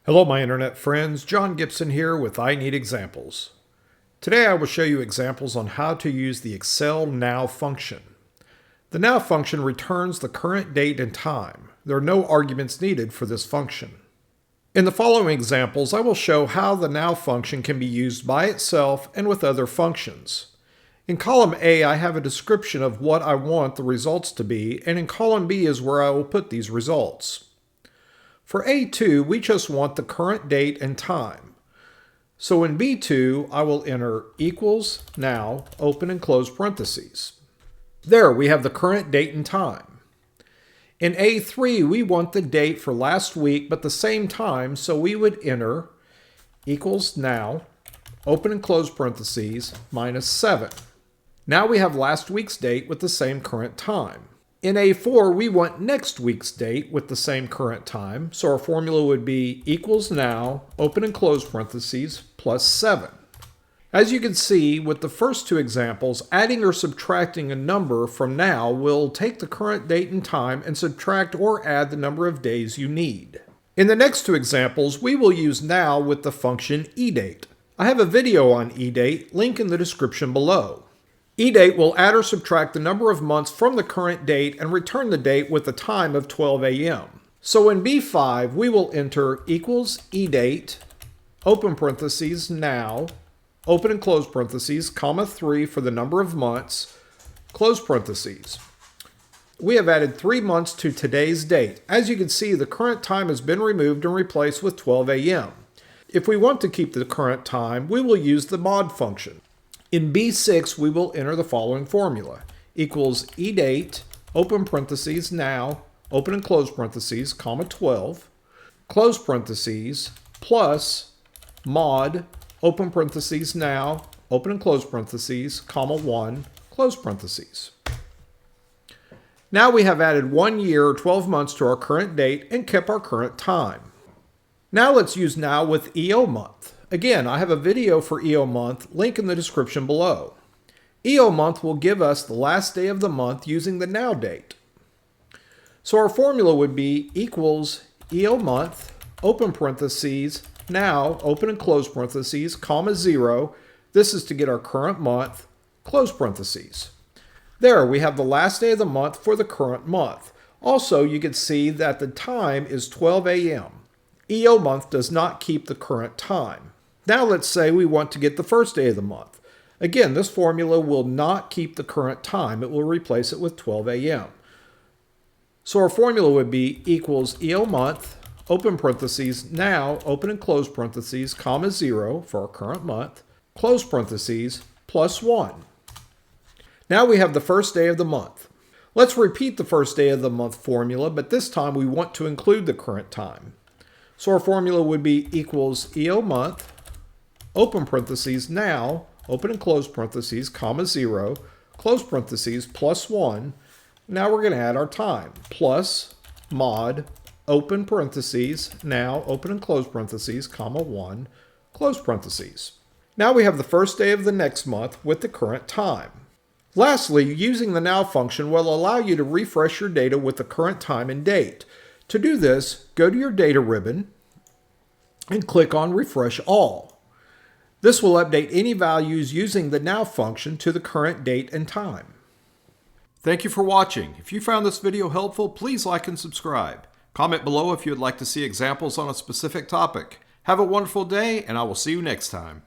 Hello my internet friends, John Gibson here with I Need Examples. Today I will show you examples on how to use the Excel Now function. The Now function returns the current date and time. There are no arguments needed for this function. In the following examples I will show how the Now function can be used by itself and with other functions. In column A I have a description of what I want the results to be, and in column B is where I will put these results. For A2, we just want the current date and time. So in B2, I will enter equals now, open and close parentheses. There, we have the current date and time. In A3, we want the date for last week, but the same time, so we would enter equals now, open and close parentheses, -7. Now we have last week's date with the same current time. In A4, we want next week's date with the same current time, so our formula would be equals now, open and close parentheses, +7. As you can see, with the first two examples, adding or subtracting a number from now will take the current date and time and subtract or add the number of days you need. In the next two examples, we will use now with the function EDate. I have a video on EDate, link in the description below. EDate will add or subtract the number of months from the current date and return the date with the time of 12 a.m. So in B5, we will enter equals EDate, open parentheses, now, open and close parentheses, (3) for the number of months, close parentheses. We have added 3 months to today's date. As you can see, the current time has been removed and replaced with 12 a.m. If we want to keep the current time, we will use the mod function. In B6, we will enter the following formula. Equals EDate, open parentheses, now, open and close parentheses, (12), close parentheses, plus mod, open parentheses, now, open and close parentheses, (1), close parentheses. Now we have added 1 year, 12 months to our current date and kept our current time. Now let's use now with EOMonth. Again, I have a video for EOMonth, link in the description below. EOMonth will give us the last day of the month using the now date. So our formula would be equals EOMonth, open parentheses, now, open and close parentheses, (0). This is to get our current month, close parentheses. There, we have the last day of the month for the current month. Also, you can see that the time is 12 a.m. EOMonth does not keep the current time. Now let's say we want to get the first day of the month. Again, this formula will not keep the current time. It will replace it with 12 a.m. So our formula would be equals EOMonth, open parentheses, now, open and close parentheses, (0) for our current month, close parentheses, +1. Now we have the first day of the month. Let's repeat the first day of the month formula, but this time we want to include the current time. So our formula would be equals EOMonth, open parentheses, now, open and close parentheses, (0), close parentheses, +1. Now we're going to add our time, plus mod, open parentheses, now, open and close parentheses, (1), close parentheses. Now we have the first day of the next month with the current time. Lastly, using the now function will allow you to refresh your data with the current time and date. To do this, go to your data ribbon and click on Refresh All. This will update any values using the now function to the current date and time. Thank you for watching. If you found this video helpful, please like and subscribe. Comment below if you would like to see examples on a specific topic. Have a wonderful day, and I will see you next time.